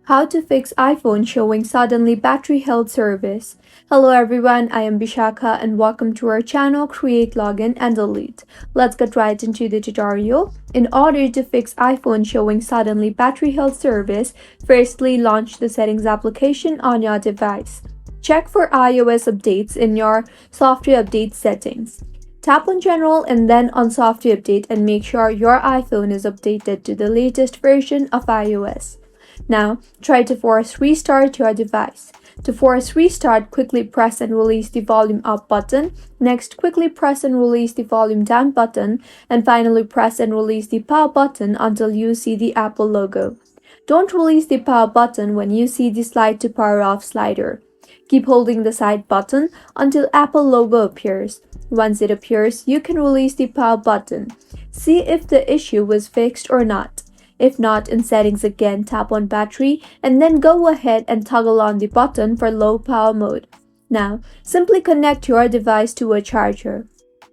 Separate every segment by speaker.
Speaker 1: How to fix iPhone showing suddenly battery health service. Hello everyone, I am Bishakha and welcome to our channel Create Login and Delete. Let's get right into the tutorial. In order to fix iPhone showing suddenly battery health service, firstly launch the settings application on your device. Check for iOS updates in your software update settings. Tap on General and then on Software Update and make sure your iPhone is updated to the latest version of iOS. Now, try to force restart your device. To force restart, quickly press and release the volume up button. Next, quickly press and release the volume down button. And finally, press and release the power button until you see the Apple logo. Don't release the power button when you see the slide to power off slider. Keep holding the side button until Apple logo appears. Once it appears, you can release the power button. See if the issue was fixed or not. If not, in settings again, tap on battery and then go ahead and toggle on the button for low power mode. Now, simply connect your device to a charger.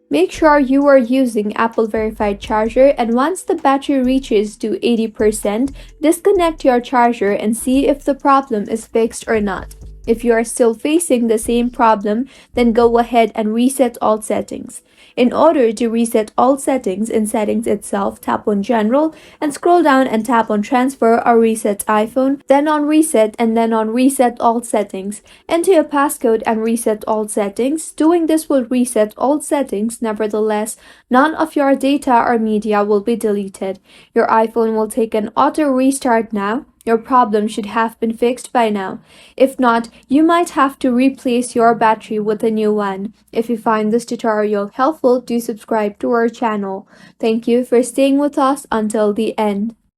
Speaker 1: Make sure you are using Apple verified charger and once the battery reaches to 80%, disconnect your charger and see if the problem is fixed or not. If you are still facing the same problem, then go ahead and reset all settings. In order to reset all settings in settings itself, tap on General and scroll down and tap on Transfer or Reset iPhone, then on Reset and then on Reset all settings. Enter your passcode and reset all settings. Doing this will reset all settings. Nevertheless, none of your data or media will be deleted. Your iPhone will take an auto restart now. Your problem should have been fixed by now. If not, you might have to replace your battery with a new one. If you find this tutorial helpful, do subscribe to our channel. Thank you for staying with us until the end.